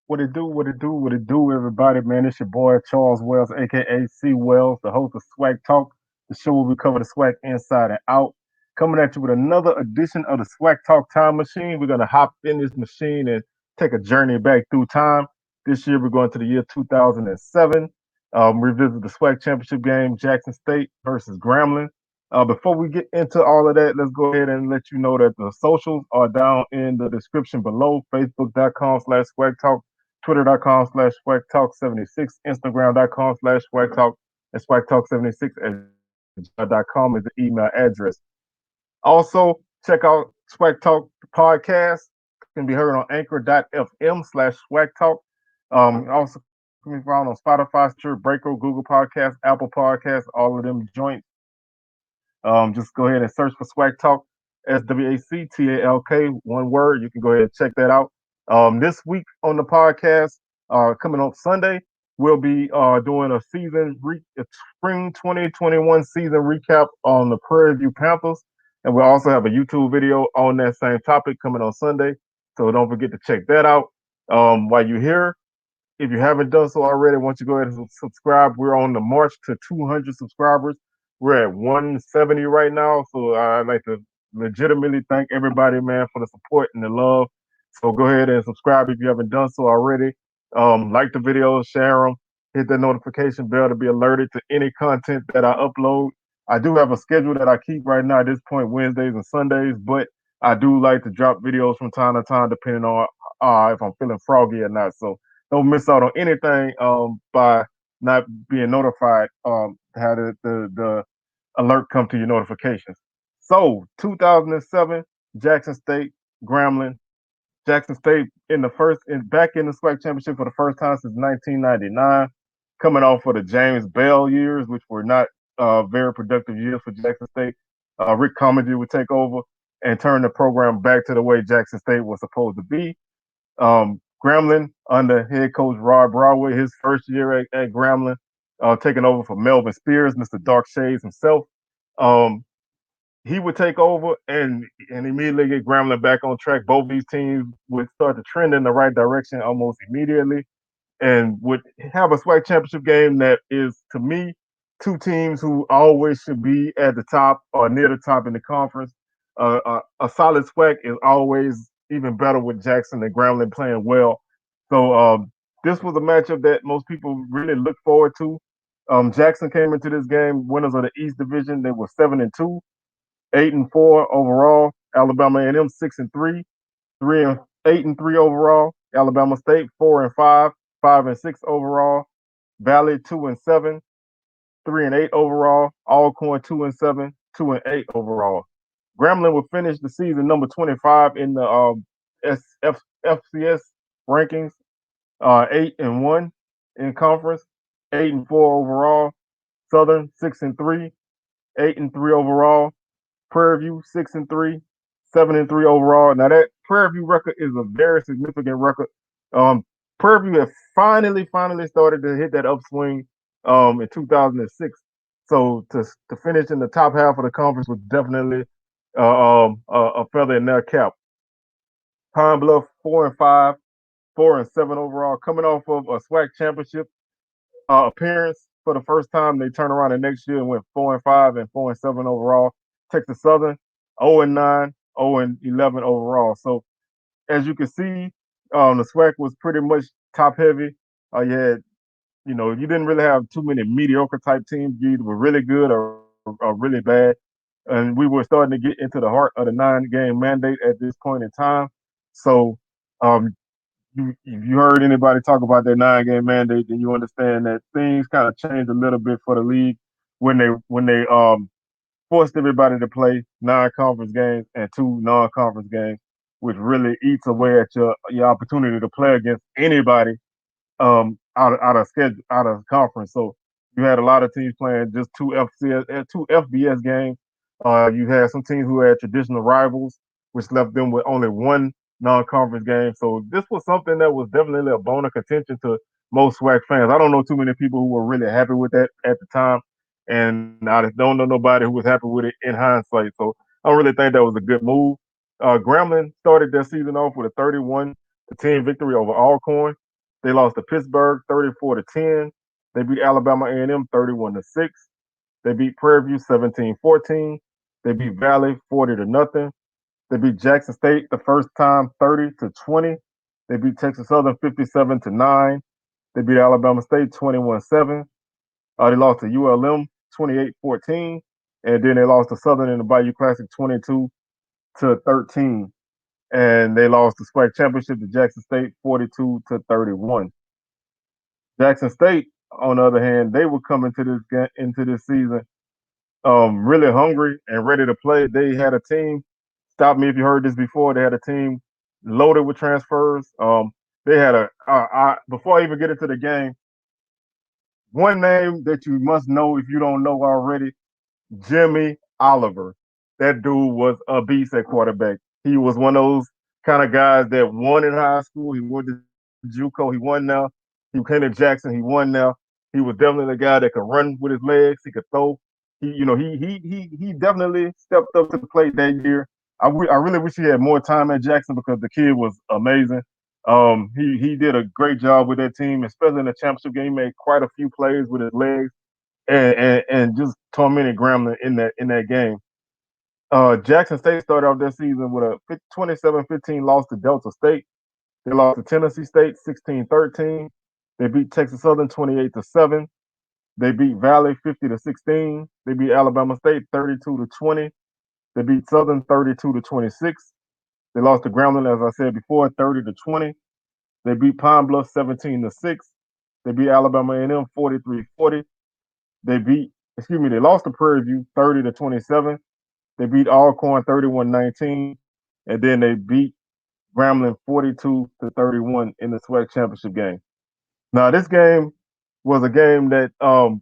What it do, everybody, man. It's your boy Charles Wells, aka C Wells, the host of SWAC Talk, the show where we cover the SWAC inside and out. Coming at you with another edition of the SWAC Talk Time Machine. We're gonna hop in this machine and take a journey back through time. This year we're going to the year 2007. Revisit the SWAC championship game, Jackson State versus Grambling. Before we get into all of that, let's go ahead and let you know that the socials are down in the description below. Facebook.com/SWAG Twitter.com/SWAC Talk 76, Instagram.com/SWAC and SWAC Talk 76 at gmail.com is the email address. Also, check out SWAC Talk podcast. Can be heard on anchor.fm/SWAC Talk. Also, can be found on Spotify, Stitcher, Breaker, Google Podcasts, Apple Podcasts, all of them joints. Just go ahead and search for SWAC Talk, SWACTalk, one word. You can go ahead and check that out. This week on the podcast, coming on Sunday, we'll be doing a spring 2021 season recap on the Prairie View Panthers, and we'll also have a YouTube video on that same topic coming on Sunday. So don't forget to check that out. While you're here, if you haven't done so already, why don't you go ahead and subscribe? We're on the march to 200 subscribers. We're at 170 right now, so I'd like to legitimately thank everybody, man, for the support and the love. So go ahead and subscribe if you haven't done so already. Like the videos, share them, hit the notification bell to be alerted to any content that I upload. I do have a schedule that I keep right now at this point, Wednesdays and Sundays, but I do like to drop videos from time to time, depending on if I'm feeling froggy or not. So don't miss out on anything by not being notified. Have the alert come to your notifications. So 2007, Jackson State, Grambling. Jackson State back in the SWAC championship for the first time since 1999, coming off of the James Bell years, which were not very productive years for Jackson State. Rick Comedy would take over and turn the program back to the way Jackson State was supposed to be. Grambling under head coach Rod Broadway, his first year at Grambling, taking over for Melvin Spears, Mr. Dark Shades himself. Um, he would take over and immediately get Grambling back on track. Both these teams would start to trend in the right direction almost immediately and would have a SWAC championship game that is, to me, two teams who always should be at the top or near the top in the conference. A solid SWAC is always even better with Jackson and Grambling playing well. So this was a matchup that most people really look forward to. Jackson came into this game winners of the East Division. They were 7-2, 8-4 overall. Alabama A&M 6-3, 3-8-3 overall. Alabama State 4-5, 5-6 overall. Valley 2-7, 3-8 overall. Alcorn 2-7, 2-8 overall. Grambling will finish the season number 25 in the FCS rankings, 8-1 in conference, 8-4 overall. Southern 6-3, 8-3 overall. Prairie View 6-3, 7-3 overall. Now that Prairie View record is a very significant record. Prairie View had finally started to hit that upswing in 2006. So to finish in the top half of the conference was definitely a feather in their cap. Pine Bluff 4-5, 4-7 overall, coming off of a SWAC championship appearance for the first time. They turned around the next year and went 4-5 and 4-7 overall. Texas Southern 0-9, 0-11 overall. So as you can see, the SWAC was pretty much top heavy. You didn't really have too many mediocre type teams. You either were really good or really bad. And we were starting to get into the heart of the 9-game mandate at this point in time. So um, if you heard anybody talk about that 9-game mandate, then you understand that things kind of changed a little bit for the league when they forced everybody to play non-conference games and 2 non-conference games, which really eats away at your opportunity to play against anybody out of schedule, out of conference. So you had a lot of teams playing just 2 FBS games. You had some teams who had traditional rivals, which left them with only 1 non-conference game. So this was something that was definitely a bone of contention to most SWAC fans. I don't know too many people who were really happy with that at the time, and I don't know nobody who was happy with it in hindsight. So I don't really think that was a good move. Grambling started their season off with a 31-10 victory over Alcorn. They lost to Pittsburgh 34-10. They beat Alabama A&M 31-6. They beat Prairie View 17-14. They beat Valley 40-0. They beat Jackson State the first time 30-20. They beat Texas Southern 57-9. They beat Alabama State 21-7. They lost to ULM 28-14. And then they lost to Southern in the Bayou Classic 22-13. And they lost the SWAC championship to Jackson State 42-31. Jackson State, on the other hand, they were coming to this season really hungry and ready to play. They had a team. Stop me if you heard this before. They had a team loaded with transfers. They had before I even get into the game, one name that you must know if you don't know already, Jimmy Oliver. That dude was a beast at quarterback. He was one of those kind of guys that won in high school. He went to JUCO. He won now. He came to Jackson. He won now. He was definitely the guy that could run with his legs. He could throw. He definitely stepped up to the plate that year. I really wish he had more time at Jackson because the kid was amazing. He did a great job with that team, especially in the championship game. He made quite a few plays with his legs and just tormented Grambling in that game. Jackson State started off their season with a 27-15 loss to Delta State. They lost to Tennessee State 16-13. They beat Texas Southern 28-7. They beat Valley 50-16. They beat Alabama State 32-20. They beat Southern 32-26. They lost to Grambling, as I said before, 30-20. They beat Pine Bluff 17-6. They beat Alabama A&M 43-40. They lost to Prairie View 30-27. They beat Alcorn 31-19. And then they beat Grambling 42-31 in the SWAC championship game. Now, this game was a game that kind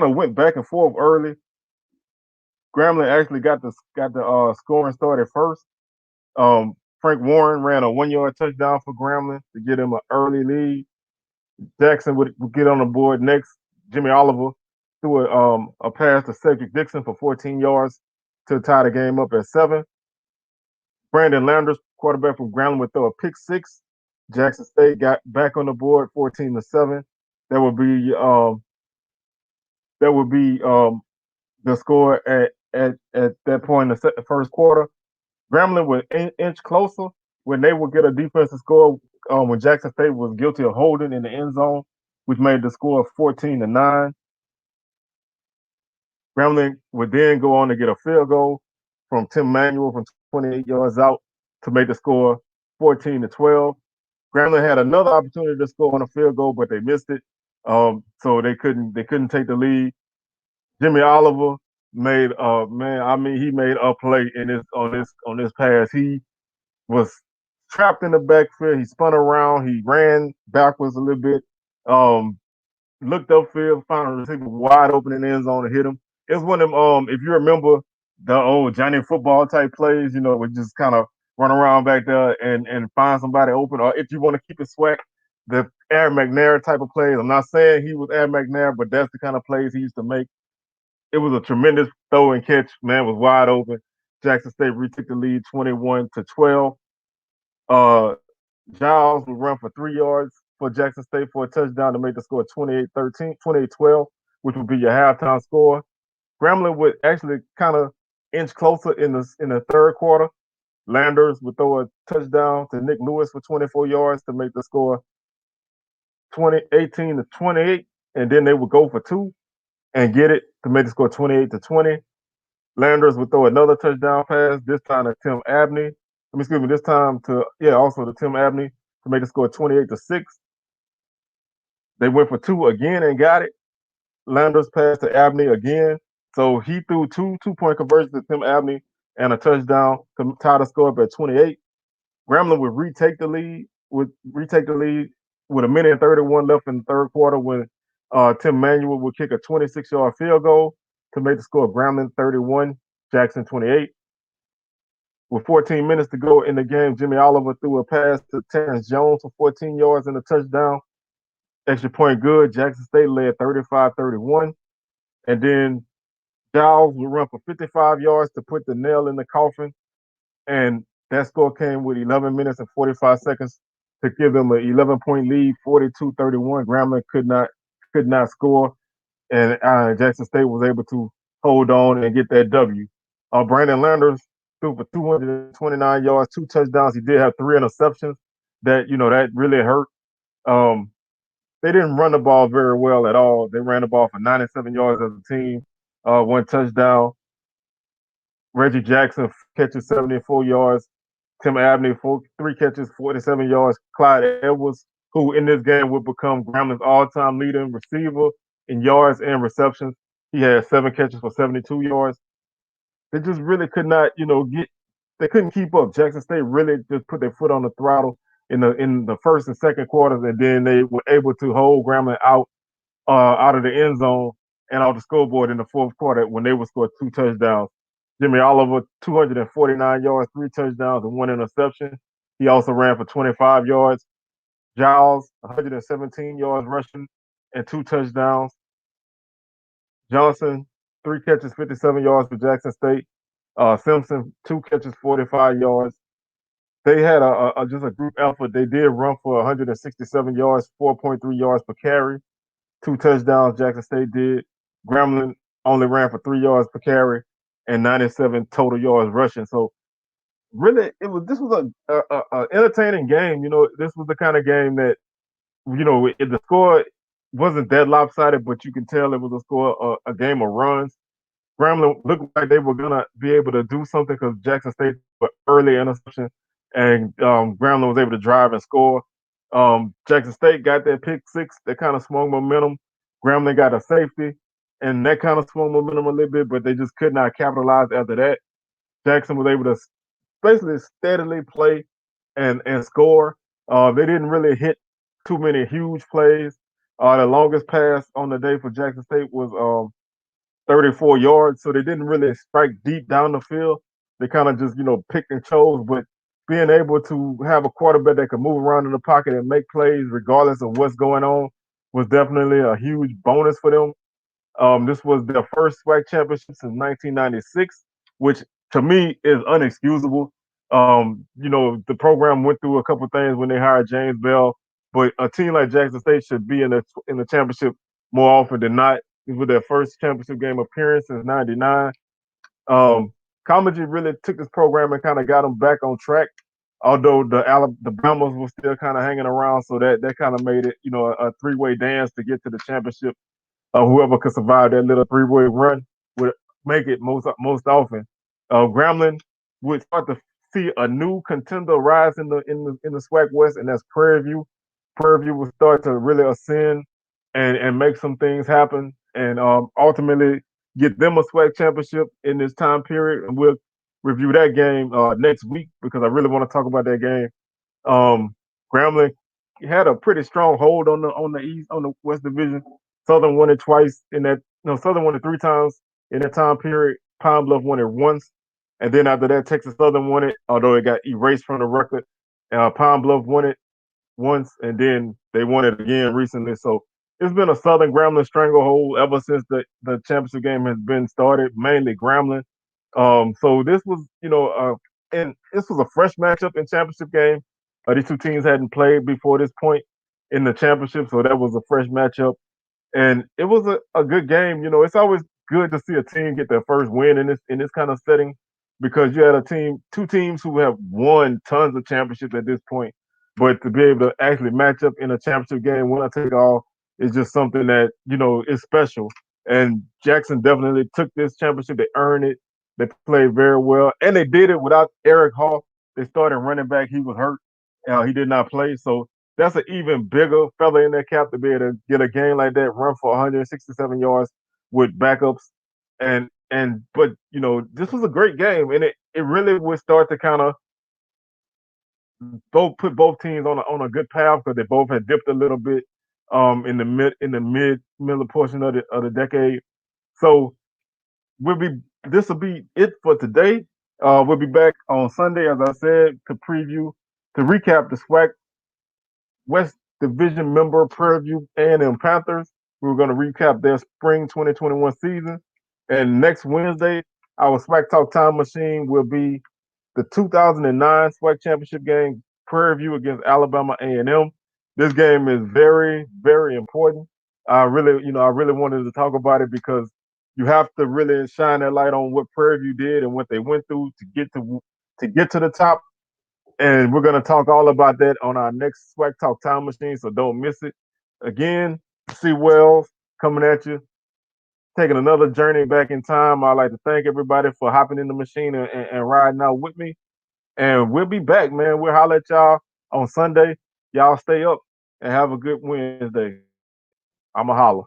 of went back and forth early. Grambling actually got the scoring started first. Frank Warren ran a 1-yard touchdown for Grambling to get him an early lead. Jackson would get on the board next. Jimmy Oliver threw a pass to Cedric Dixon for 14 yards to tie the game up at 7. Brandon Landers, quarterback from Grambling, would throw a pick 6. Jackson State got back on the board 14-7. That would be the score at that point in the first quarter. Grambling would inch closer when they would get a defensive score when Jackson State was guilty of holding in the end zone, which made the score 14-9. Grambling would then go on to get a field goal from Tim Manuel from 28 yards out to make the score 14-12. Grambling had another opportunity to score on a field goal, but they missed it, so they couldn't take the lead. Jimmy Oliver made he made a play on this pass. He was trapped in the backfield. He spun around. He ran backwards a little bit. Looked upfield, found a receiver wide open in the end zone and hit him. It was one of them. If you remember the old Johnny football type plays, we just kind of run around back there and find somebody open. Or if you want to keep it swag, the Aaron McNair type of plays. I'm not saying he was Aaron McNair, but that's the kind of plays he used to make. It was a tremendous throw and catch. Man was wide open. Jackson State retook the lead 21-12. Giles would run for 3 yards for Jackson State for a touchdown to make the score 28-12, which would be your halftime score. Grambling would actually kind of inch closer in the third quarter. Landers would throw a touchdown to Nick Lewis for 24 yards to make the score 18-28, and then they would go for 2 and get it to make the score 28-20. Landers would throw another touchdown pass, this time to Tim Abney. This time also to Tim Abney to make the score 28-6. They went for 2 again and got it. Landers passed to Abney again. So he threw two-point conversions to Tim Abney and a touchdown to tie the score up at 28. Grambling would retake the lead with a minute and 31 left in the third quarter when Tim Manuel would kick a 26-yard field goal to make the score Grambling 31, Jackson 28. With 14 minutes to go in the game, Jimmy Oliver threw a pass to Terrence Jones for 14 yards and a touchdown. Extra point good. Jackson State led 35-31. And then Giles would run for 55 yards to put the nail in the coffin. And that score came with 11 minutes and 45 seconds to give them an 11-point lead, 42-31. Grambling could not score, and Jackson State was able to hold on and get that W. Brandon Landers threw for 229 yards, 2 touchdowns. He did have 3 interceptions. That really hurt. Um, they didn't run the ball very well at all. They ran the ball for 97 yards as a team, 1 touchdown. Reggie Jackson catches 74 yards. Tim Abney, 3 catches, 47 yards. Clyde Edwards, who in this game would become Grambling's all-time leading receiver in yards and receptions. He had 7 catches for 72 yards. They just really could not, they couldn't keep up. Jackson State really just put their foot on the throttle in the first and second quarters, and then they were able to hold Grambling out of the end zone and off the scoreboard in the fourth quarter when they would score 2 touchdowns. Jimmy Oliver, 249 yards, 3 touchdowns, and 1 interception. He also ran for 25 yards. Giles, 117 yards rushing and 2 touchdowns. Johnson, 3 catches, 57 yards for Jackson State. Simpson, 2 catches, 45 yards. They had just a group effort. They did run for 167 yards, 4.3 yards per carry. 2 touchdowns Jackson State did. Grambling only ran for 3 yards per carry and 97 total yards rushing. So really, this was a entertaining game. This was the kind of game that the score wasn't that lopsided, but you can tell it was a game of runs. Grambling looked like they were gonna be able to do something because Jackson State were early interception, and Grambling was able to drive and score. Jackson State got that pick six that kind of swung momentum. Grambling got a safety, and that kind of swung momentum a little bit, but they just could not capitalize after that. Jackson was able to basically steadily play and score. They didn't really hit too many huge plays. The longest pass on the day for Jackson State was 34 yards, so they didn't really strike deep down the field. They kind of just, picked and chose, but being able to have a quarterback that could move around in the pocket and make plays regardless of what's going on was definitely a huge bonus for them. This was their first SWAC championship since 1996, which to me is unexcusable. The program went through a couple things when they hired James Bell, but a team like Jackson State should be in the championship more often than not. This was their first championship game appearance since '99. Um, Comegy really took this program and kind of got them back on track. Although the Brahmas were still kind of hanging around, so that kind of made it, a three-way dance to get to the championship. Whoever could survive that little three-way run would make it most often. Grambling would start to see a new contender rise in the SWAC West, and that's Prairie View. Prairie View would start to really ascend and make some things happen, and ultimately get them a SWAC championship in this time period. And we'll review that game next week because I really want to talk about that game. Grambling had a pretty strong hold on the West Division. Southern won it twice in that. No, Southern won it 3 times in that time period. Pine Bluff won it once, and then after that, Texas Southern won it, although it got erased from the record. Pine Bluff won it once, and then they won it again recently. So it's been a Southern Grambling stranglehold ever since the championship game has been started, mainly Grambling. So this was, and this was a fresh matchup in championship game. These two teams hadn't played before this point in the championship, so that was a fresh matchup. And it was a good game. It's always good to see a team get their first win in this kind of setting because you had two teams who have won tons of championships at this point, but to be able to actually match up in a championship game, winner take all, is just something that is special. And Jackson definitely took this championship. They earned it. They played very well, and they did it without Eric Hall. They started running back. He was hurt. He did not play, so that's an even bigger fella in their cap to be able to get a game like that, run for 167 yards with backups, but this was a great game, and it really would start to kind of put both teams on a good path because they both had dipped a little bit in the middle portion of the decade. So this will be it for today. We'll be back on Sunday, as I said, to recap the SWAC West Division member Prairie View A&M Panthers. We're going to recap their spring 2021 season. And next Wednesday, our SWACTalk Time Machine will be the 2009 SWAC Championship game Prairie View against Alabama A&M. This game is very, very important. I really wanted to talk about it because you have to really shine that light on what Prairie View did and what they went through to get to the top. And we're gonna talk all about that on our next Swag Talk Time Machine, so don't miss it. Again, C Wells coming at you, taking another journey back in time. I'd like to thank everybody for hopping in the machine and riding out with me. And we'll be back, man. We'll holler at y'all on Sunday. Y'all stay up and have a good Wednesday. I'ma holler.